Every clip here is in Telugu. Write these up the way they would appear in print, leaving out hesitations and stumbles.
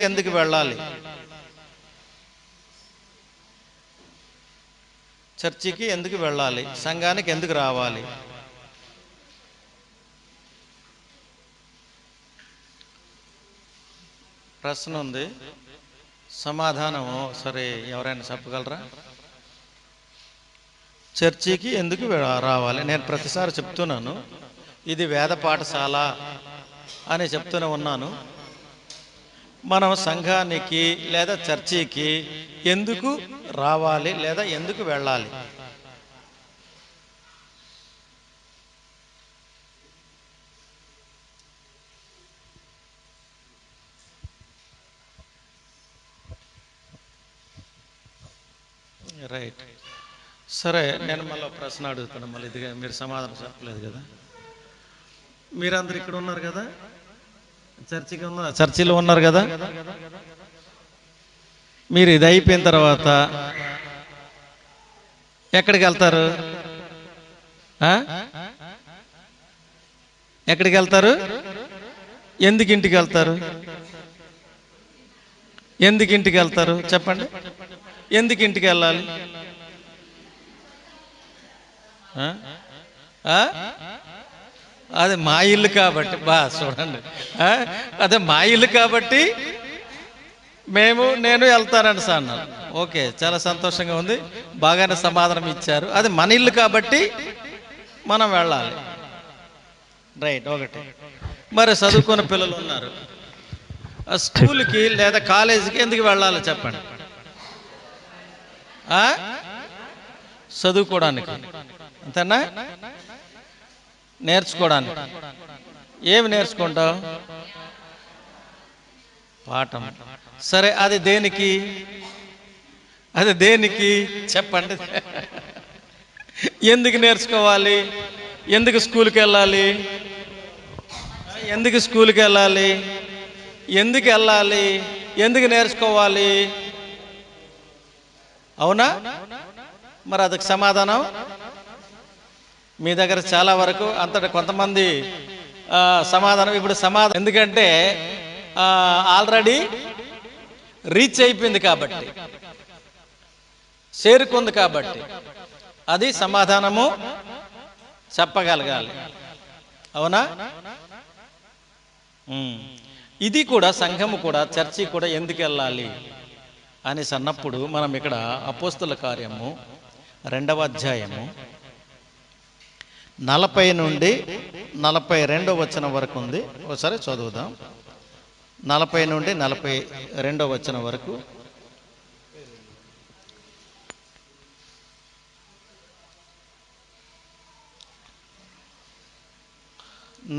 ఎందుకు వెళ్ళాలి? చర్చికి ఎందుకు వెళ్ళాలి? సంఘానికి ఎందుకు రావాలి? ప్రశ్న ఉంది, సమాధానం సరే ఎవరైనా చెప్పగలరా? చర్చికి ఎందుకు రావాలి? నేను ప్రతిసారి చెప్తున్నాను, ఇది వేద పాఠశాల అని చెప్తూనే ఉన్నాను. మనం సంఘానికి లేదా చర్చికి ఎందుకు రావాలి లేదా ఎందుకు వెళ్ళాలి? రైట్, సరే నేను మళ్ళీ ప్రశ్న అడుగుతాను. మళ్ళీ ఇది మీరు సమాధానం చెప్పలేదు కదా. మీరందరూ ఇక్కడ ఉన్నారు కదా, చర్చిలో ఉన్నారు కదా. మీరు ఇది అయిపోయిన తర్వాత ఎక్కడికి వెళ్తారు? ఎక్కడికి వెళ్తారు? ఎందుకు ఇంటికి వెళ్తారు? ఎందుకు ఇంటికి వెళ్తారు చెప్పండి. ఎందుకు ఇంటికి వెళ్ళాలి? అదే మా ఇల్లు కాబట్టి. చూడండి, అదే మా ఇల్లు కాబట్టి నేను వెళ్తానని సార్ అన్నాను. ఓకే, చాలా సంతోషంగా ఉంది, బాగానే సమాధానం ఇచ్చారు. అది మన ఇల్లు కాబట్టి మనం వెళ్ళాలి. రైట్, ఒకటి. మరి చదువుకున్న పిల్లలు ఉన్నారు, స్కూల్కి లేదా కాలేజీకి ఎందుకు వెళ్ళాలి చెప్పండి? చదువుకోవడానికి, అంతేనా? నేర్చుకోవడానికి. ఏమి నేర్చుకుంటావు? పాఠం. సరే, అది దేనికి? అది దేనికి చెప్పండి? ఎందుకు నేర్చుకోవాలి? ఎందుకు స్కూల్కి వెళ్ళాలి? ఎందుకు స్కూల్కి వెళ్ళాలి? ఎందుకు వెళ్ళాలి? ఎందుకు నేర్చుకోవాలి? అవునా? మరి ಅದಕ್ಕೆ సమాధానం మీ దగ్గర చాలా వరకు అంతటా కొంతమంది సమాధానం ఇప్పుడు సమాధానం ఎందుకంటే ఆల్రెడీ రీచ్ అయిపోయింది కాబట్టి, చేరుకుంది కాబట్టి అది సమాధానము చెప్పగలగాలి. అవునా? ఇది కూడా సంఘము కూడా చర్చి కూడా ఎందుకు వెళ్ళాలి అనేసి అన్నప్పుడు మనం ఇక్కడ అపోస్తుల కార్యము 2వ అధ్యాయము 40 నుండి 42వ వచనం వరకు ఉంది. ఒకసారి చదువుదాం. 40 నుండి 42వ వచనం వరకు.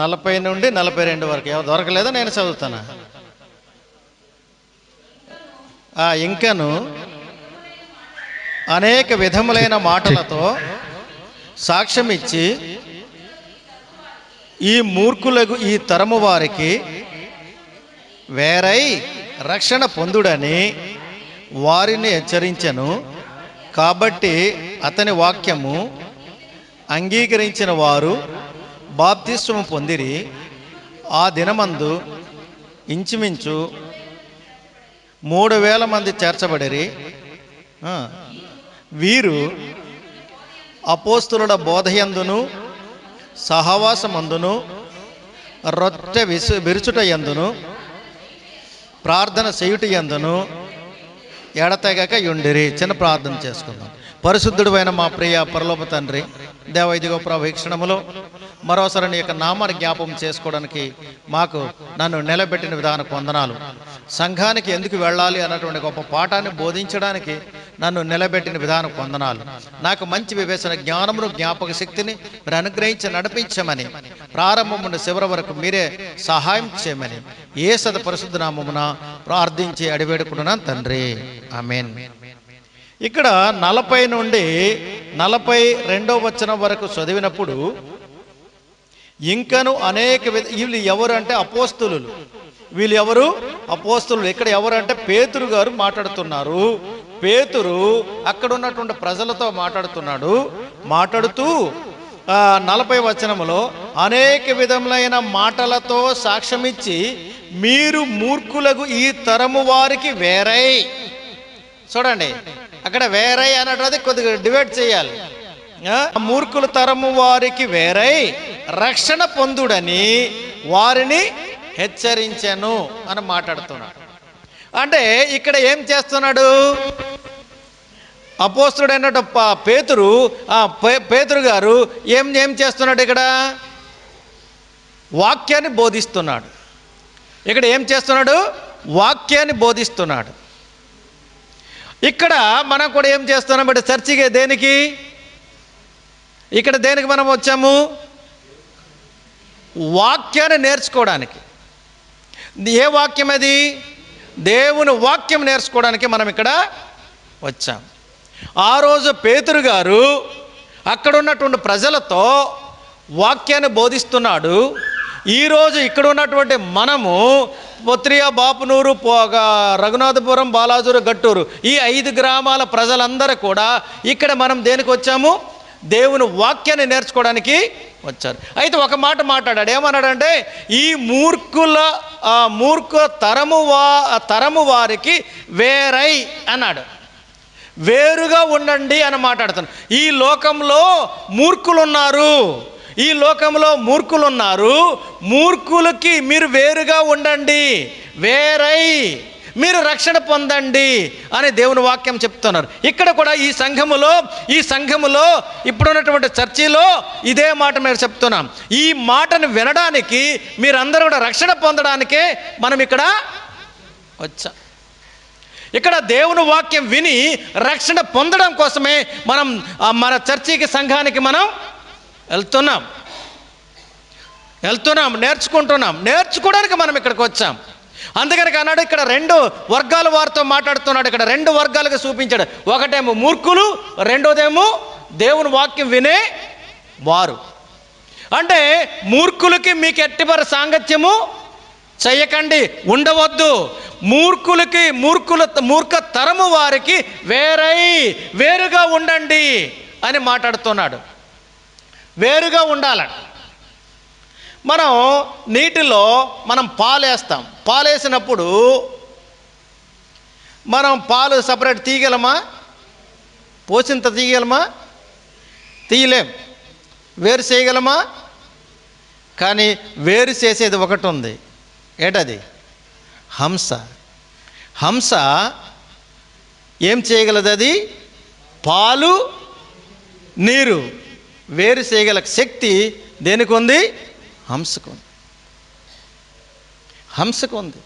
నలభై నుండి 42 వరకు ఎవరు దొరకలేదా? నేను చదువుతానా? ఇంకను అనేక విధములైన మాటలతో సాక్ష్యం ఇచ్చి ఈ మూర్ఖులకు ఈ తరము వారికి వేరై రక్షణ పొందుడని వారిని హెచ్చరించెను. కాబట్టి అతని వాక్యము అంగీకరించిన వారు బాప్తిస్మము పొందిరి. ఆ దినమందు ఇంచుమించు 3000 మంది చేర్చబడిరి. వీరు అపోస్తులుల బోధయందును సహవాసమందును రొట్టె విరుచుట యందును ప్రార్థన చేయుట యందును ఎడతెగక యుండిరి. చిన్న ప్రార్థన చేసుకుందాం. పరిశుద్ధుడైన మా ప్రియ పరలోక తండ్రి దేవ, ఇదిగో ప్రభు, ఈ క్షణములో మరోసారి నీ యొక్క నామాన్ని జ్ఞాపకం చేసుకోవడానికి నన్ను నిలబెట్టిన విధానం వందనాలు. సంఘానికి ఎందుకు వెళ్ళాలి అన్నటువంటి గొప్ప పాఠాన్ని బోధించడానికి నన్ను నిలబెట్టిన విధానం వందనాలు. నాకు మంచి వివేచన జ్ఞానమును జ్ఞాపక శక్తిని మీరు అనుగ్రహించి నడిపించమని, ప్రారంభం నుండి చివరి వరకు మీరే సహాయం చేయమని యేసు పరిశుద్ధ నామమున ప్రార్థించి అడివేడుకుంటున్నాను తండ్రి, ఆమేన్. ఇక్కడ 40 నుండి 42వ వచనం వరకు చదివినప్పుడు ఇంకను అనేక వీళ్ళు ఎవరు అంటే అపోస్తులు. వీళ్ళు ఎవరు? అపోస్తులు. ఇక్కడ ఎవరు అంటే పేతురు గారు మాట్లాడుతున్నారు. పేతురు అక్కడ ఉన్నటువంటి ప్రజలతో మాట్లాడుతూ 40వ వచనములో అనేక విధములైన మాటలతో సాక్ష్యమిచ్చి మీరు మూర్ఖులకు ఈ తరము వారికి వేరై. చూడండి, అక్కడ వేరై అన్నది కొద్దిగా డివైడ్ చేయాలి. మూర్ఖుల తరము వారికి వేరై రక్షణ పొందుడని వారిని హెచ్చరించెను అని మాట్లాడుతున్నాడు. అంటే ఇక్కడ ఏం చేస్తున్నాడు అపోస్తుడైన పేతురు గారు? ఏం చేస్తున్నాడు? ఇక్కడ వాక్యాన్ని బోధిస్తున్నాడు. ఇక్కడ ఏం చేస్తున్నాడు? వాక్యాన్ని బోధిస్తున్నాడు. ఇక్కడ మనం కూడా ఏం చేస్తున్నాం అంటే చర్చికి దేనికి, ఇక్కడ దేనికి మనం వచ్చాము? వాక్యాన్ని నేర్చుకోవడానికి. ఏ వాక్యం అది? దేవుని వాక్యం నేర్చుకోవడానికి మనం ఇక్కడ వచ్చాం. ఆ రోజు పేతురు గారు అక్కడ ఉన్నటువంటి ప్రజలతో వాక్యాన్ని బోధిస్తున్నాడు. ఈరోజు ఇక్కడ ఉన్నటువంటి మనము పొత్రియ, బాపునూరు, రఘునాథపురం, బాలాజూరు, గట్టూరు, ఈ 5 గ్రామాల ప్రజలందరూ కూడా ఇక్కడ మనం దేనికి వచ్చాము? దేవుని వాక్యాన్ని నేర్చుకోవడానికి వచ్చారు. అయితే ఒక మాట మాట్లాడాడు. ఏమన్నాడంటే, ఈ మూర్ఖ తరము వారికి వేరై అన్నాడు. వేరుగా ఉండండి అని మాట్లాడుతాను. ఈ లోకంలో మూర్ఖులున్నారు, ఈ లోకంలో మూర్ఖులున్నారు. మూర్ఖులకి మీరు వేరుగా ఉండండి, వేరై మీరు రక్షణ పొందండి అని దేవుని వాక్యం చెప్తున్నారు. ఇక్కడ కూడా ఈ సంఘములో ఇప్పుడున్నటువంటి చర్చిలో ఇదే మాట మేము చెప్తున్నాం. ఈ మాటను వినడానికి మీరందరూ కూడా రక్షణ పొందడానికే మనం ఇక్కడ వచ్చాం. ఇక్కడ దేవుని వాక్యం విని రక్షణ పొందడం కోసమే మనం మన చర్చికి, సంఘానికి మనం వెళ్తున్నాం, నేర్చుకోవడానికి మనం ఇక్కడికి వచ్చాం. అందుకని అన్నాడు, ఇక్కడ 2 వర్గాల వారితో మాట్లాడుతున్నాడు. ఇక్కడ 2 వర్గాలుగా చూపించాడు. ఒకటేమో మూర్ఖులు, రెండోదేమో దేవుని వాక్యం వినే వారు. అంటే మూర్ఖులకి మీకు ఎట్టిపర సాంగత్యము చెయ్యకండి, ఉండవద్దు. మూర్ఖ తరము వారికి వేరుగా ఉండండి అని మాట్లాడుతున్నాడు. వేరుగా ఉండాల. మనం నీటిలో పాలేస్తాం. పాలేసినప్పుడు మనం పాలు సపరేట్ తీయగలమా? పోసింత తీయగలమా? తీయలేం. వేరు చేయగలమా? కానీ వేరు చేసేది ఒకటి ఉంది. ఏంటది? హంస ఏం చేయగలదు? అది పాలు, నీరు వేరు చేయగల శక్తి దేనికి ఉంది? హంసకు ఉంది.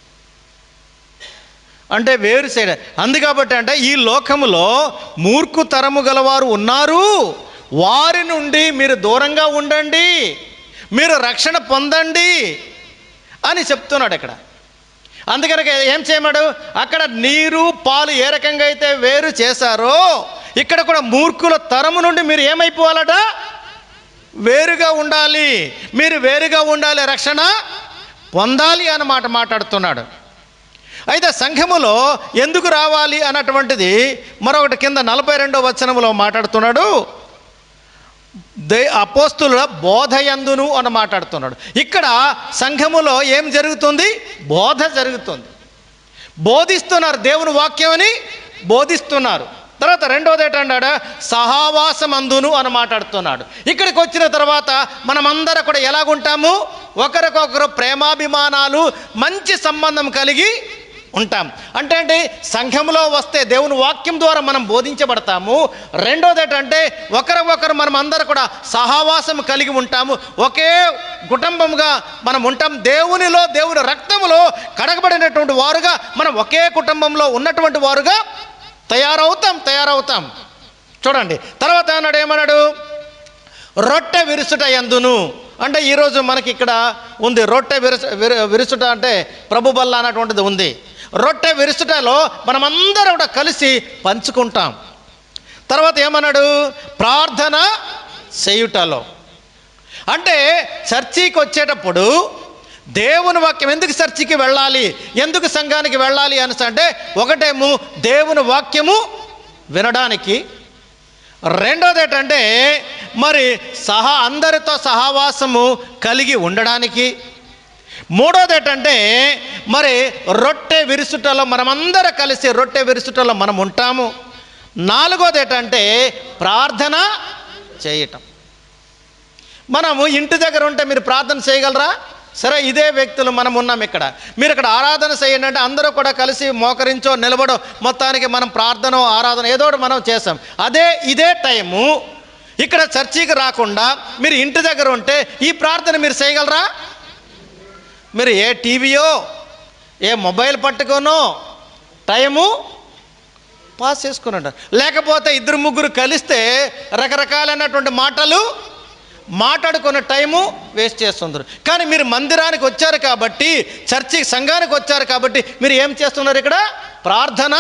అంటే వేరు చేయడం. అందుకాబట్టి అంటే ఈ లోకములో మూర్ఖు తరము గలవారు ఉన్నారు, వారి నుండి మీరు దూరంగా ఉండండి, మీరు రక్షణ పొందండి అని చెప్తున్నాడు ఇక్కడ. అందుకని ఏం చేయమాడు? అక్కడ నీరు, పాలు ఏ రకంగా అయితే వేరు చేశారో ఇక్కడ కూడా మూర్ఖుల తరము నుండి మీరు ఏమైపోవాలట? వేరుగా ఉండాలి. మీరు వేరుగా ఉండాలి, రక్షణ పొందాలి అన్నమాట మాట్లాడుతున్నాడు. అయితే సంఘములో ఎందుకు రావాలి అన్నటువంటిది మరొకటి కింద 42వ వచనములో మాట్లాడుతున్నాడు. అపోస్తుల బోధయందును అని మాట్లాడుతున్నాడు. ఇక్కడ సంఘములో ఏం జరుగుతుంది? బోధ జరుగుతుంది. బోధిస్తున్నారు, దేవుని వాక్యమని బోధిస్తున్నారు. తర్వాత రెండోది ఏంటన్నాడు? సహవాసమందును అని మాట్లాడుతున్నాడు. ఇక్కడికి వచ్చిన తర్వాత మనమందరం కూడా ఎలాగుంటాము? ఒకరికొకరు ప్రేమాభిమానాలు, మంచి సంబంధం కలిగి ఉంటాం. అంటే ఏంటి? సంఘంలో వస్తే దేవుని వాక్యం ద్వారా మనం బోధించబడతాము. రెండోది ఏంటంటే ఒకరు మనం అందరూ కూడా సహవాసం కలిగి ఉంటాము, ఒకే కుటుంబంగా మనం ఉంటాం. దేవునిలో, దేవుని రక్తములో కడగబడినటువంటి వారుగా మనం ఒకే కుటుంబంలో ఉన్నటువంటి వారుగా తయారవుతాం. చూడండి, తర్వాత ఏమన్నాడు? రొట్టె విరుచుట యందును. అంటే ఈరోజు మనకి ఇక్కడ ఉంది రొట్టె విరుచుట, అంటే ప్రభు బల్ల అన్నటువంటిది ఉంది. రొట్టె విరుచుటలో మనమందరం కూడా కలిసి పంచుకుంటాం. తర్వాత ఏమన్నాడు? ప్రార్థన చేయుటలో. అంటే చర్చికి వచ్చేటప్పుడు దేవుని వాక్యం, ఎందుకు చర్చికి వెళ్ళాలి, ఎందుకు సంఘానికి వెళ్ళాలి అని అంటే ఒకటేమో దేవుని వాక్యము వినడానికి, రెండోది ఏంటంటే మరి అందరితో సహవాసము కలిగి ఉండడానికి, మూడోది ఏంటంటే మరి రొట్టె విరుచుటలో మనమందరం కలిసి రొట్టె విరుచుటలో మనం ఉంటాము. నాలుగోది ఏంటంటే ప్రార్థన చేయటం. మనము ఇంటి దగ్గర ఉంటే మీరు ప్రార్థన చేయగలరా? సరే, ఇదే వ్యక్తులు మనం ఉన్నాం ఇక్కడ, మీరు ఇక్కడ ఆరాధన చేయండి అంటే అందరూ కూడా కలిసి మోకరించో నిలబడో మొత్తానికి మనం ప్రార్థన ఆరాధన ఏదో ఒకటి మనం చేసాం. ఇదే టైము ఇక్కడ చర్చికి రాకుండా మీరు ఇంటి దగ్గర ఉంటే ఈ ప్రార్థన మీరు చేయగలరా? మీరు ఏ టీవీయో ఏ మొబైల్ పట్టుకోనో టైము పాస్ చేసుకుని ఉంటారు. లేకపోతే ఇద్దరు ముగ్గురు కలిస్తే రకరకాలైనటువంటి మాటలు మాట్లాడుకునే టైము వేస్ట్ చేస్తున్నారు. కానీ మీరు మందిరానికి వచ్చారు కాబట్టి, చర్చికి సంఘానికి వచ్చారు కాబట్టి మీరు ఏం చేస్తున్నారు? ఇక్కడ ప్రార్థన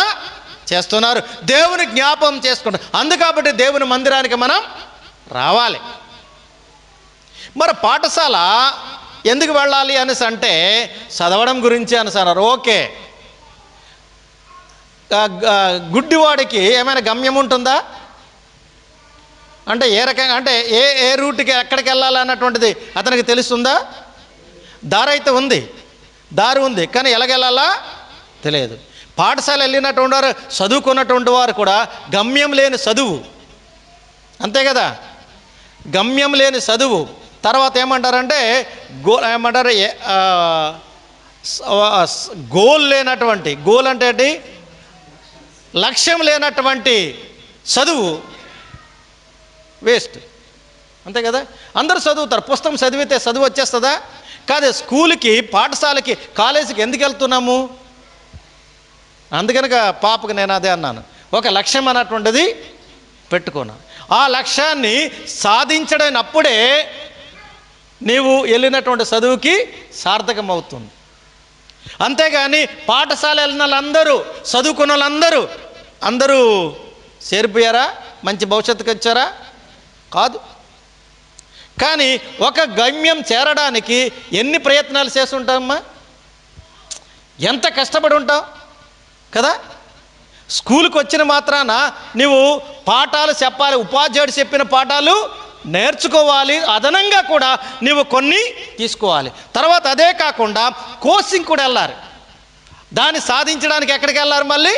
చేస్తున్నారు, దేవుని జ్ఞాపకం చేసుకుంటారు. అందుకాబట్టి దేవుని మందిరానికి మనం రావాలి. మరి పాఠశాల ఎందుకు వెళ్ళాలి అనేసి అంటే చదవడం గురించి అనేసన్నారు. ఓకే, గుడ్డివాడికి ఏమైనా గమ్యం ఉంటుందా? అంటే ఏ రకంగా, అంటే ఏ రూట్కి ఎక్కడికి వెళ్ళాలి అన్నటువంటిది అతనికి తెలుస్తుందా? దారి అయితే ఉంది, దారి ఉంది, కానీ ఎలాగెళ్ళాలా తెలియదు. పాఠశాల వెళ్ళినటువంటి వారు, చదువుకున్నటువంటి వారు కూడా గమ్యం లేని చదువు, అంతే కదా, గమ్యం లేని చదువు. తర్వాత ఏమంటారంటే ఏమంటారు, గోల్ లేనటువంటి, గోల్ అంటే ఏంటి? లక్ష్యం లేనటువంటి చదువు వేస్ట్, అంతే కదా. అందరూ చదువుతారు, పుస్తకం చదివితే చదువు వచ్చేస్తుందా? కాదు. స్కూల్కి, పాఠశాలకి, కాలేజీకి ఎందుకు వెళ్తున్నాము? అందుకనక పాపకు నేను అదే అన్నాను, ఒక లక్ష్యం అన్నటువంటిది పెట్టుకున్నా. ఆ లక్ష్యాన్ని సాధించడం అప్పుడే నీవు వెళ్ళినటువంటి చదువుకి సార్థకం అవుతుంది. అంతేగాని పాఠశాల వెళ్ళిన వాళ్ళందరూ, చదువుకున్న వాళ్ళందరూ అందరూ చేరిపోయారా? మంచి భవిష్యత్తుకి వచ్చారా? కాదు. కానీ ఒక గమ్యం చేరడానికి ఎన్ని ప్రయత్నాలు చేసి ఉంటామమ్మా, ఎంత కష్టపడి ఉంటావు కదా. స్కూల్కి వచ్చిన మాత్రాన నీవు పాఠాలు చెప్పాలి, ఉపాధ్యాయుడు చెప్పిన పాఠాలు నేర్చుకోవాలి, అదనంగా కూడా నీవు కొన్ని తీసుకోవాలి. తర్వాత అదే కాకుండా కోచింగ్ కూడా వెళ్ళాలి. దాన్ని సాధించడానికి ఎక్కడికి వెళ్ళారు? మళ్ళీ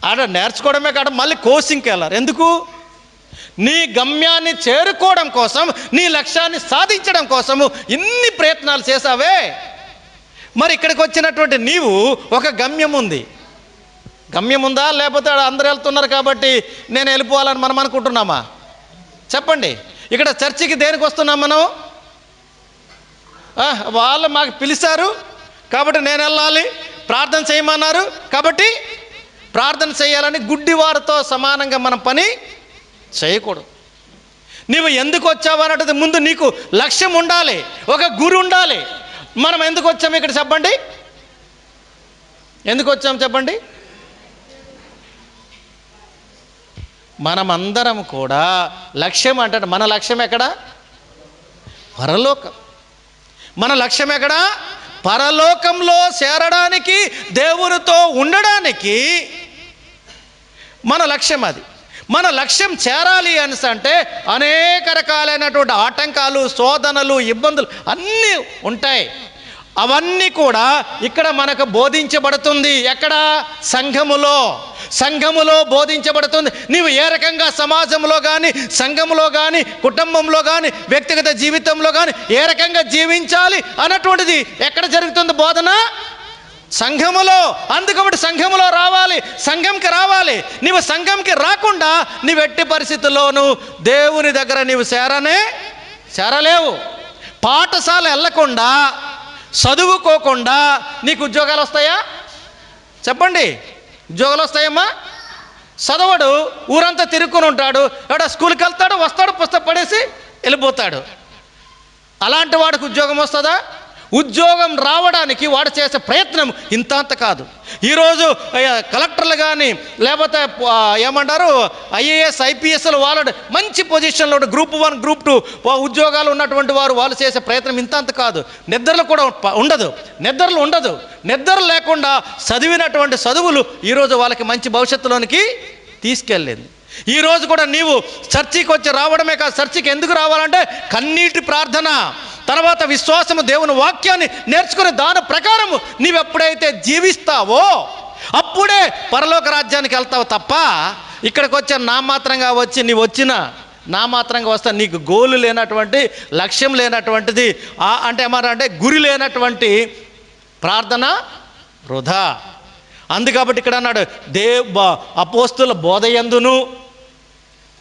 ఆడ నేర్చుకోవడమే కాదు, మళ్ళీ కోచింగ్కి వెళ్ళారు. ఎందుకు? నీ గమ్యాన్ని చేరుకోవడం కోసం, నీ లక్ష్యాన్ని సాధించడం కోసము ఇన్ని ప్రయత్నాలు చేసావే. మరి ఇక్కడికి వచ్చినటువంటి నీవు ఒక గమ్యం ఉంది, గమ్యం ఉందా? లేకపోతే అందరూ వెళ్తున్నారు కాబట్టి నేను వెళ్ళిపోవాలని మనం అనుకుంటున్నామా? చెప్పండి. ఇక్కడ చర్చికి దేనికి వస్తున్నాం మనం? వాళ్ళు మాకు పిలిచారు కాబట్టి నేను వెళ్ళాలి, ప్రార్థన చేయమన్నారు కాబట్టి ప్రార్థన చేయాలని గుడ్డివారితో సమానంగా మనం పని చేయకూడదు. నీవు ఎందుకు వచ్చావు అన్నది ముందు నీకు లక్ష్యం ఉండాలి, ఒక గురి ఉండాలి. మనం ఎందుకు వచ్చాము ఇక్కడ చెప్పండి? ఎందుకు వచ్చాము చెప్పండి? మనమందరం కూడా లక్ష్యం అంటే, మన లక్ష్యం ఎక్కడ? పరలోకం. మన లక్ష్యం ఎక్కడ? పరలోకంలో చేరడానికి, దేవునితో ఉండడానికి మన లక్ష్యం అది. మన లక్ష్యం చేరాలి అనేసి అంటే అనేక రకాలైనటువంటి ఆటంకాలు, శోధనలు, ఇబ్బందులు అన్నీ ఉంటాయి. అవన్నీ కూడా ఇక్కడ మనకు బోధించబడుతుంది. ఎక్కడ? సంఘములో బోధించబడుతుంది. నీవు ఏ రకంగా సమాజంలో కానీ, సంఘంలో కానీ, కుటుంబంలో కానీ, వ్యక్తిగత జీవితంలో కానీ ఏ రకంగా జీవించాలి అన్నటువంటిది ఎక్కడ జరుగుతుంది బోధన? సంఘములో. అందుకబట్టి సంఘములో రావాలి, సంఘంకి రావాలి. నీవు సంఘంకి రాకుండా నీవు ఎట్టి పరిస్థితుల్లోనూ దేవుని దగ్గర నీవు చేరలేవు. పాఠశాల వెళ్ళకుండా, చదువుకోకుండా నీకు ఉద్యోగాలు వస్తాయా చెప్పండి? ఉద్యోగాలు వస్తాయమ్మా? చదవడు, ఊరంతా తిరుక్కుని ఉంటాడు, ఎవడో స్కూల్కి వెళ్తాడు, వస్తాడు, పుస్తకం పడేసి వెళ్ళిపోతాడు. అలాంటి వాడికి ఉద్యోగం వస్తుందా? ఉద్యోగం రావడానికి వాడు చేసే ప్రయత్నం ఇంత అంత కాదు. ఈరోజు కలెక్టర్లు కానీ, లేకపోతే ఏమంటారు ఐఏఎస్ ఐపీఎస్లు, వాళ్ళు మంచి పొజిషన్లో గ్రూప్ 1 గ్రూప్ 2 ఉద్యోగాలు ఉన్నటువంటి వారు వాళ్ళు చేసే ప్రయత్నం ఇంత అంత కాదు. నిద్రలు కూడా ఉండదు, నిద్ర లేకుండా చదివినటువంటి చదువులు ఈరోజు వాళ్ళకి మంచి భవిష్యత్తులోనికి తీసుకెళ్ళింది. ఈరోజు కూడా నీవు చర్చికి వచ్చి రావడమే కాదు, చర్చికి ఎందుకు రావాలంటే కన్నీటి ప్రార్థన, తర్వాత విశ్వాసము దేవుని వాక్యాన్ని నేర్చుకుని దాని ప్రకారము నీవెప్పుడైతే జీవిస్తావో అప్పుడే పరలోక రాజ్యానికి వెళ్తావు తప్ప ఇక్కడికి వచ్చే నామాత్రంగా వచ్చి నీవు వచ్చిన నామాత్రంగా వస్తా నీకు గోలు లేనటువంటి లక్ష్యం లేనటువంటిది అంటే ఏమంటే గురి లేనటువంటి ప్రార్థన వృధా. అందుకబట్టి ఇక్కడ అన్నాడు అపోస్తుల బోధయందును,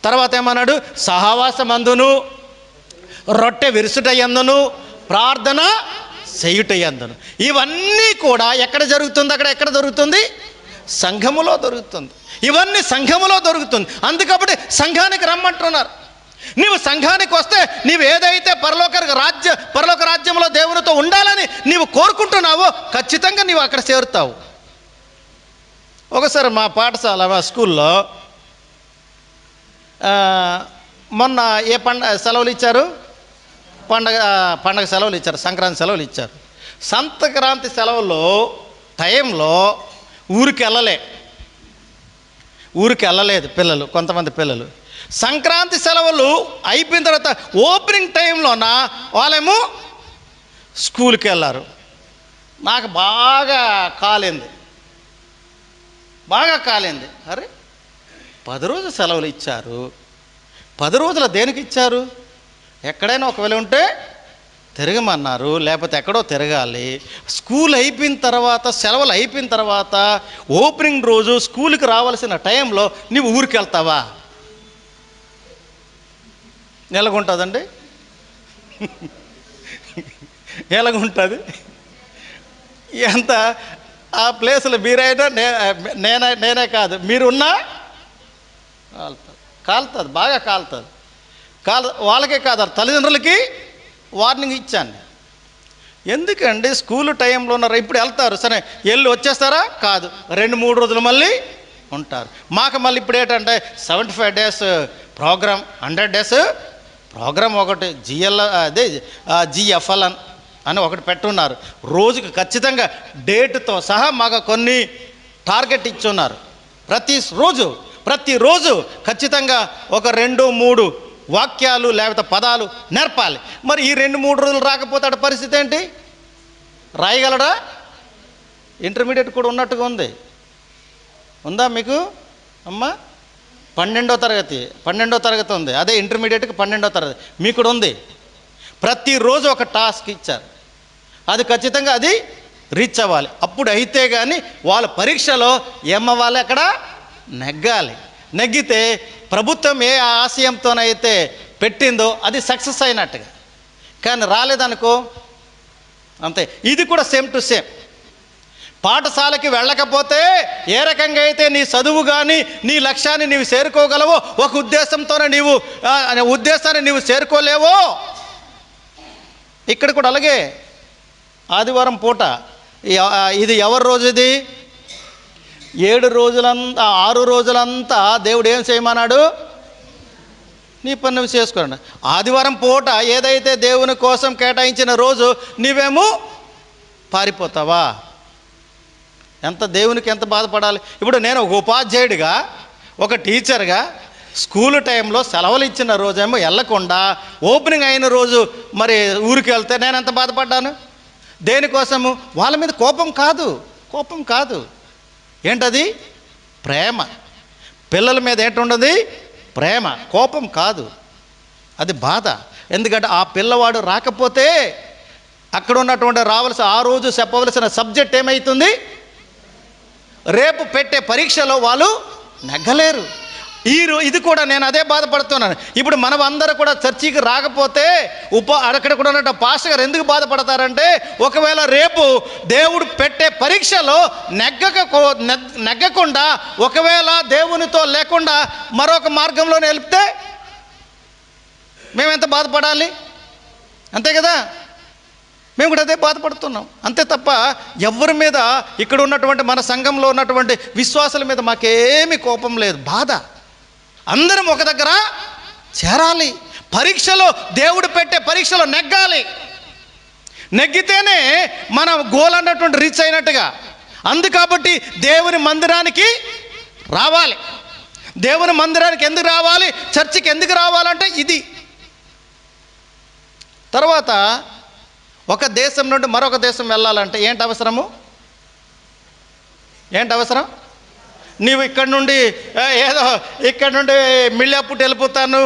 తర్వాత ఏమన్నాడు సహవాసమందును, రొట్టె విరుసుటయందును, ప్రార్థన చేయుటయందును. ఇవన్నీ కూడా ఎక్కడ జరుగుతుంది? ఎక్కడ దొరుకుతుంది? సంఘములో దొరుకుతుంది. ఇవన్నీ సంఘములో దొరుకుతుంది. అందుకబట్టి సంఘానికి రమ్మంటున్నారు. నీవు సంఘానికి వస్తే నీవు ఏదైతే పరలోక రాజ్యంలో దేవునితో ఉండాలని నీవు కోరుకుంటున్నావో ఖచ్చితంగా నీవు అక్కడ చేరుతావు. ఒకసారి మా పాఠశాల మా స్కూల్లో మొన్న ఏ సెలవులు ఇచ్చారు? పండగ సెలవులు ఇచ్చారు, సంక్రాంతి సెలవులు ఇచ్చారు. సంక్రాంతి సెలవుల్లో టైంలో ఊరికి వెళ్ళలేదు పిల్లలు, కొంతమంది పిల్లలు. సంక్రాంతి సెలవులు అయిపోయిన తర్వాత ఓపెనింగ్ టైంలోన వాళ్ళేమో స్కూల్కి వెళ్ళారు. నాకు బాగా కాలింది. అరే 10 రోజులు సెలవులు ఇచ్చారు, 10 రోజులు దేనికి ఇచ్చారు? ఎక్కడైనా ఒకవేళ ఉంటే తిరగమన్నారు, లేకపోతే ఎక్కడో తిరగాలి. స్కూల్ అయిపోయిన తర్వాత, సెలవులు అయిపోయిన తర్వాత ఓపెనింగ్ రోజు స్కూల్కి రావాల్సిన టైంలో నీవు ఊరికి వెళ్తావా? ఎలాగుంటుందండి? ఎలాగుంటుంది? ఎంత ఆ ప్లేసులు మీరైనా నేనే కాదు, మీరున్నా కాలుతుంది, బాగా కాలుతుంది. వాళ్ళకే కాదు, తల్లిదండ్రులకి వార్నింగ్ ఇచ్చాను. ఎందుకండి స్కూల్ టైంలో ఉన్నారు, ఇప్పుడు వెళ్తారు, సరే వెళ్ళి వచ్చేస్తారా? కాదు, 2-3 రోజులు మళ్ళీ ఉంటారు. మాకు మళ్ళీ ఇప్పుడు ఏంటంటే 75 days ప్రోగ్రామ్, 100 days ప్రోగ్రామ్, ఒకటి GFL అని ఒకటి పెట్టున్నారు. రోజుకి ఖచ్చితంగా డేట్తో సహా మాకు కొన్ని టార్గెట్ ఇచ్చున్నారు. ప్రతిరోజు ఖచ్చితంగా ఒక 2-3 వాక్యాలు లేకపోతే పదాలు నేర్పాలి. మరి ఈ 2-3 రోజులు రాకపోతే పరిస్థితి ఏంటి? రాయగలడా? ఇంటర్మీడియట్ కూడా ఉన్నట్టుగా ఉందా మీకు అమ్మా? 12వ తరగతి ఉంది. అదే ఇంటర్మీడియట్కి 12వ తరగతి మీకు కూడా ఉంది. ప్రతిరోజు ఒక టాస్క్ ఇచ్చారు, అది ఖచ్చితంగా అది రీచ్ అవ్వాలి. అప్పుడు అయితే కానీ వాళ్ళ పరీక్షలో ఏమవ్వాలి? అక్కడ నెగ్గితే ప్రభుత్వం ఏ ఆశయంతోనైతే పెట్టిందో అది సక్సెస్ అయినట్టుగా. కానీ రాలేదనుకో అంతే. ఇది కూడా సేమ్ టు సేమ్. పాఠశాలకి వెళ్ళకపోతే ఏ రకంగా అయితే నీ చదువు కానీ నీ లక్ష్యాన్ని నీవు చేరుకోగలవో, ఒక ఉద్దేశంతోనే ఉద్దేశాన్ని నీవు చేరుకోలేవో, ఇక్కడ కూడా అలాగే. ఆదివారం పూట ఇది ఎవరి రోజు? ఇది 6 రోజులంతా దేవుడు ఏం చేయమన్నాడు? నీ పని నువ్వు చేసుకోండి. ఆదివారం పూట ఏదైతే దేవుని కోసం కేటాయించిన రోజు నీవేమో పారిపోతావా? దేవునికి ఎంత బాధపడాలి? ఇప్పుడు నేను ఒక ఉపాధ్యాయుడిగా, ఒక టీచర్గా స్కూల్ టైంలో సెలవులు ఇచ్చిన రోజేమో వెళ్ళకుండా ఓపెనింగ్ అయిన రోజు మరి ఊరికి వెళ్తే నేను ఎంత బాధపడ్డాను? దేనికోసము? వాళ్ళ మీద కోపం కాదు. ఏంటది? ప్రేమ. పిల్లల మీద ఏంటుండదు? ప్రేమ, కోపం కాదు, అది బాధ. ఎందుకంటే ఆ పిల్లవాడు రాకపోతే అక్కడ ఉన్నటువంటి ఆ రోజు చెప్పవలసిన సబ్జెక్ట్ ఏమవుతుంది? రేపు పెట్టే పరీక్షలో వాళ్ళు నెగ్గలేరు. ఇది కూడా నేను అదే బాధపడుతున్నాను. ఇప్పుడు మనం అందరూ కూడా చర్చికి రాకపోతే అక్కడ కూడా ఉన్న పాస్టర్ గారు ఎందుకు బాధపడతారంటే, ఒకవేళ రేపు దేవుడు పెట్టే పరీక్షలో నెగ్గకుండా ఒకవేళ దేవునితో లేకుండా మరొక మార్గంలో నిలిపితే మేము ఎంత బాధపడాలి? అంతే కదా, మేము కూడా అదే బాధపడుతున్నాం. అంతే తప్ప ఎవరి మీద, ఇక్కడ ఉన్నటువంటి మన సంఘంలో ఉన్నటువంటి విశ్వాసుల మీద మాకేమీ కోపం లేదు, బాధ. అందరం ఒక దగ్గర చేరాలి. పరీక్షలో, దేవుడు పెట్టే పరీక్షలో నెగ్గితేనే మన గోల్ అన్నటువంటి రీచ్ అయినట్టుగా. కాబట్టి దేవుని మందిరానికి రావాలి. దేవుని మందిరానికి ఎందుకు రావాలి? చర్చికి ఎందుకు రావాలంటే ఇది. తర్వాత ఒక దేశం నుండి మరొక దేశం వెళ్ళాలంటే ఏంటి అవసరం? నీవు ఇక్కడ నుండి ఏదో ఇక్కడ నుండి మిళ్ళాపుట్టి వెళ్ళిపోతాను,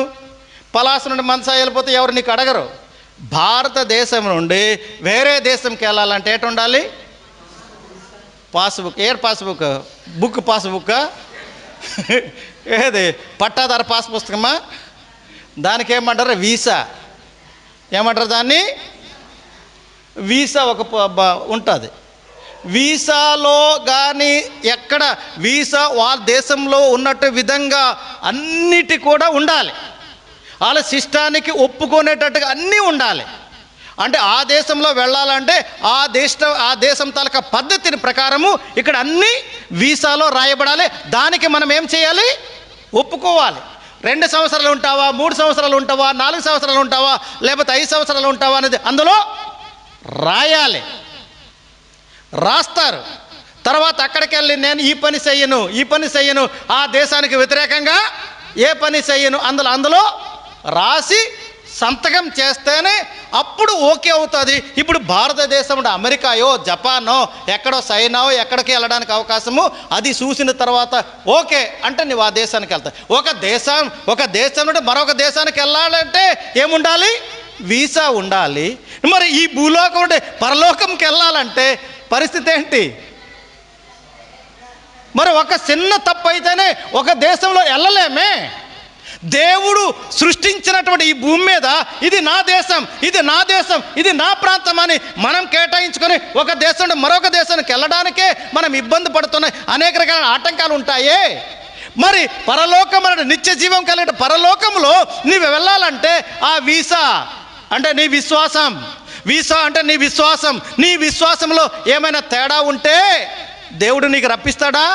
పలాస నుండి మనసా వెళ్ళిపోతే ఎవరు నీకు అడగరు. భారతదేశం నుండి వేరే దేశంకి వెళ్ళాలంటే ఏంటి ఉండాలి? పాస్బుక్. పాస్బుక్? పాస్బుక్ ఏది పట్టాదారు పాస్ పుస్తకమా? దానికి ఏమంటారు? వీసా. ఏమంటారు దాన్ని? వీసా ఒక ఉంటుంది. వీసాలో కానీ ఎక్కడ వీసా వాళ్ళ దేశంలో ఉన్నట్టు విధంగా అన్నిటి కూడా ఉండాలి. వాళ్ళ శిష్టానికి ఒప్పుకునేటట్టుగా అన్నీ ఉండాలి. అంటే ఆ దేశంలో వెళ్ళాలంటే ఆ దేశం తాలూకా పద్ధతిని ప్రకారము ఇక్కడ అన్నీ వీసాలో రాయబడాలి. దానికి మనం ఏం చేయాలి? ఒప్పుకోవాలి. 2 సంవత్సరాలు ఉంటావా, 3 సంవత్సరాలు ఉంటావా, 4 సంవత్సరాలు ఉంటావా, లేకపోతే 5 సంవత్సరాలు ఉంటావా అనేది అందులో రాయాలి. రాస్తారు. తర్వాత అక్కడికి వెళ్ళి నేను ఈ పని చెయ్యను, ఆ దేశానికి వ్యతిరేకంగా ఏ పని చెయ్యను అందులో రాసి సంతకం చేస్తేనే అప్పుడు ఓకే అవుతుంది. ఇప్పుడు భారతదేశంలో అమెరికాయో జపానో ఎక్కడో చైనాయో ఎక్కడికి వెళ్ళడానికి అవకాశము అది చూసిన తర్వాత ఓకే అంటే నువ్వు ఆ దేశానికి వెళ్తావు. ఒక దేశం నుండి మరొక దేశానికి వెళ్ళాలంటే ఏముండాలి? వీసా ఉండాలి. మరి ఈ భూలోకం నుండి పరలోకంకి వెళ్ళాలంటే పరిస్థితి ఏంటి? మరి ఒక చిన్న తప్పు అయితేనే ఒక దేశంలో వెళ్ళలేమే. దేవుడు సృష్టించినటువంటి ఈ భూమి మీద ఇది నా దేశం, ఇది నా ప్రాంతం అని మనం కేటాయించుకొని ఒక దేశం నుండి మరొక దేశానికి వెళ్ళడానికే మనం ఇబ్బంది పడుతున్నాయి. అనేక రకాల ఆటంకాలు ఉంటాయే. మరి పరలోకం అంటే నిత్య జీవం కలిగిన పరలోకంలో నీవు వెళ్ళాలంటే ఆ వీసా అంటే నీ విశ్వాసం. నీ విశ్వాసంలో ఏమైనా తేడా ఉంటే దేవుడు నీకు రప్పిస్తాడా?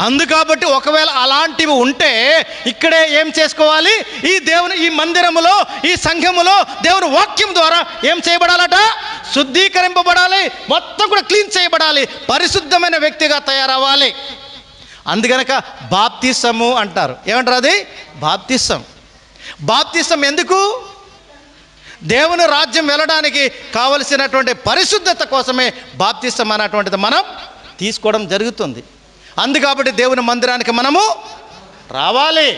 అందుకాబట్టి ఒకవేళ అలాంటివి ఉంటే ఇక్కడే ఏం చేసుకోవాలి? ఈ మందిరములో, ఈ సంఘములో దేవుని వాక్యం ద్వారా ఏం చేయబడాలట? శుద్ధీకరింపబడాలి. మొత్తం కూడా క్లీన్ చేయబడాలి. పరిశుద్ధమైన వ్యక్తిగా తయారవ్వాలి. అందుకనక బాప్తిసము అంటారు. ఏమంటారు? అది బాప్తిసం ఎందుకు? దేవుని రాజ్యం వెళ్ళడానికి కావలసినటువంటి పరిశుద్ధత కోసమే బాప్తిసం అన్నటువంటిది మనం తీసుకోవడం జరుగుతుంది. అందుకాబట్టి దేవుని మందిరానికి మనము రావాలి.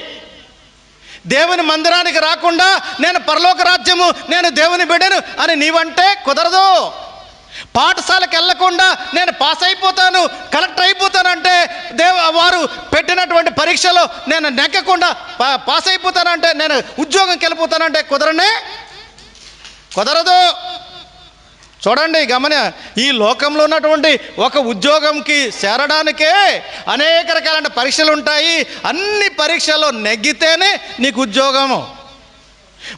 దేవుని మందిరానికి రాకుండా నేను పరలోక రాజ్యము, నేను దేవుని బిడ్డను అని నీవంటే కుదరదు. పాఠశాలకు వెళ్ళకుండా నేను పాస్ అయిపోతాను, కలెక్టర్ అయిపోతానంటే వారు పెట్టినటువంటి పరీక్షలో నేను నెగ్గకుండా పాస్ అయిపోతానంటే, నేను ఉద్యోగంకి వెళ్ళిపోతానంటే కుదరదు. చూడండి, ఈ లోకంలో ఉన్నటువంటి ఒక ఉద్యోగంకి చేరడానికే అనేక రకాలైన పరీక్షలు ఉంటాయి. అన్ని పరీక్షల్లో నెగ్గితేనే నీకు ఉద్యోగము.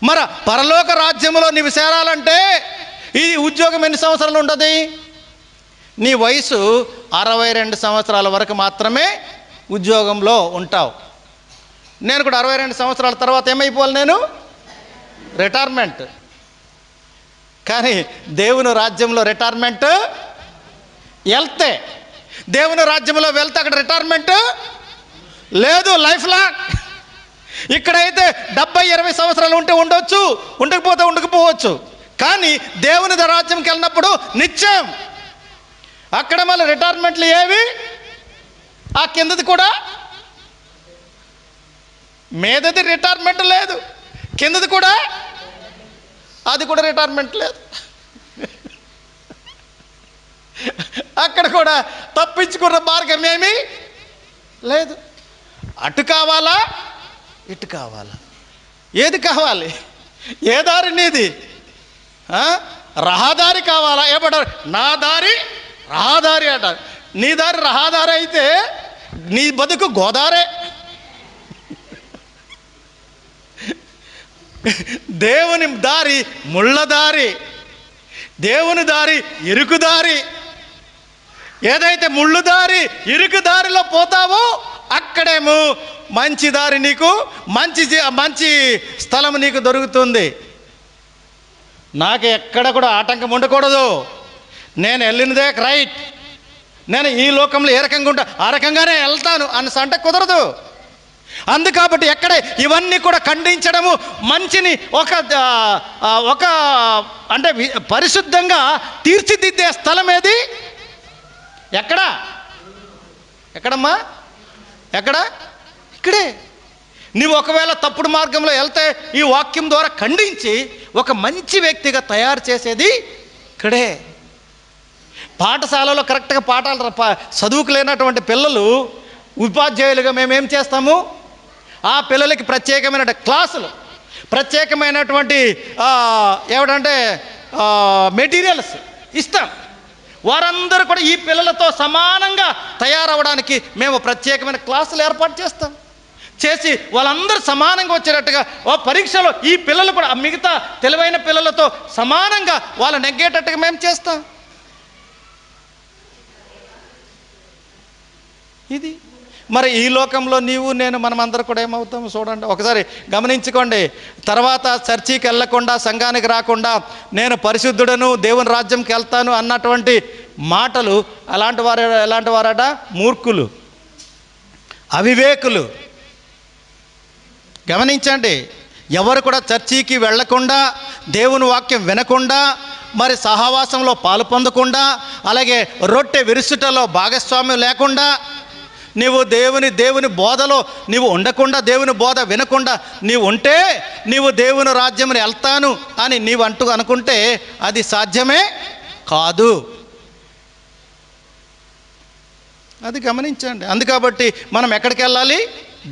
మరి పరలోక రాజ్యంలో నీవు చేరాలంటే ఈ ఉద్యోగం ఎన్ని సంవత్సరాలు ఉంటుంది? నీ వయసు 62 సంవత్సరాల వరకు మాత్రమే ఉద్యోగంలో ఉంటావు. నేను కూడా 62 సంవత్సరాల తర్వాత ఏమైపోవాలి? నేను రిటైర్మెంట్. కానీ దేవుని రాజ్యంలో రిటైర్మెంట్ దేవుని రాజ్యంలో వెళ్తే అక్కడ రిటైర్మెంట్ లేదు, లైఫ్ లాంగ్. ఇక్కడైతే 70-20 సంవత్సరాలు ఉంటే ఉండొచ్చు, ఉండకపోవచ్చు. కానీ దేవుని రాజ్యంకి వెళ్ళినప్పుడు నిత్యం. అక్కడ మళ్ళీ రిటైర్మెంట్లు ఏవి? ఆ కిందది కూడా, మీదది రిటైర్మెంట్ లేదు, కిందది కూడా అది కూడా రిటైర్మెంట్ లేదు. అక్కడ కూడా తప్పించుకున్న మార్గం ఏమీ లేదు. అటు కావాలా, ఇటు కావాలా? ఏది కావాలి? ఏ దారి నీది? రహదారి కావాలా? ఏమంటారు? నా దారి రహదారి అంటారు. నీ దారి రహదారి అయితే నీ బతుకు గోదారే. దేవుని దారి ముళ్ళదారి, దేవుని దారి ఇరుకుదారి. ఏదైతే ముళ్ళు దారి, ఇరుకు దారిలో పోతావో అక్కడేమో మంచి దారి, నీకు మంచి స్థలం నీకు దొరుకుతుంది. నాకు ఎక్కడ కూడా ఆటంకం ఉండకూడదు. నేను వెళ్ళినదే రైట్, నేను ఈ లోకంలో ఏ రకంగా ఉంటా ఆ రకంగానే వెళ్తాను అంటే కుదరదు. అందుకాబట్టి ఎక్కడే ఇవన్నీ కూడా ఖండించడము, మంచిని ఒక అంటే పరిశుద్ధంగా తీర్చిదిద్దే స్థలం ఏది? ఎక్కడమ్మా? ఇక్కడే. నీవు ఒకవేళ తప్పుడు మార్గంలో వెళ్తే ఈ వాక్యం ద్వారా ఖండించి ఒక మంచి వ్యక్తిగా తయారు చేసేది ఇక్కడే. పాఠశాలలో కరెక్ట్గా పాఠాలు చదువుకులేనటువంటి పిల్లలు ఉపాధ్యాయులుగా మేమేం చేస్తాము? ఆ పిల్లలకి ప్రత్యేకమైన క్లాసులు, ప్రత్యేకమైనటువంటి ఏమిటంటే మెటీరియల్స్ ఇస్తాం. వారందరూ కూడా ఈ పిల్లలతో సమానంగా తయారవడానికి మేము ప్రత్యేకమైన క్లాసులు ఏర్పాటు చేసి వాళ్ళందరూ సమానంగా వచ్చేటట్టుగా పరీక్షలో ఈ పిల్లలు కూడా మిగతా తెలివైన పిల్లలతో సమానంగా వాళ్ళు నెగ్గేటట్టుగా మేము చేస్తాం. ఇది మరి ఈ లోకంలో నీవు నేను మనమందరూ కూడా ఏమవుతాము చూడండి, ఒకసారి గమనించుకోండి. తర్వాత చర్చికి వెళ్ళకుండా, సంఘానికి రాకుండా నేను పరిశుద్ధుడను, దేవుని రాజ్యంకి వెళ్తాను అన్నటువంటి మాటలు ఎలాంటి వారట? మూర్ఖులు, అవివేకులు. గమనించండి, ఎవరు కూడా చర్చికి వెళ్ళకుండా, దేవుని వాక్యం వినకుండా, మరి సహవాసంలో పాలు పొందకుండా, అలాగే రొట్టె విరుచుటలో భాగస్వామ్యం లేకుండా, నీవు దేవుని బోధలో నీవు ఉండకుండా, దేవుని బోధ వినకుండా నీవు ఉంటే నీవు దేవుని రాజ్యముని వెళ్తాను అని నీవు అనుకుంటే అది సాధ్యమే కాదు. అది గమనించండి. అందుకాబట్టి మనం ఎక్కడికి వెళ్ళాలి?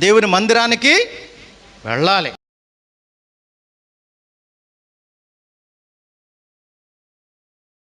దేవుని మందిరానికి వెళ్ళాలి.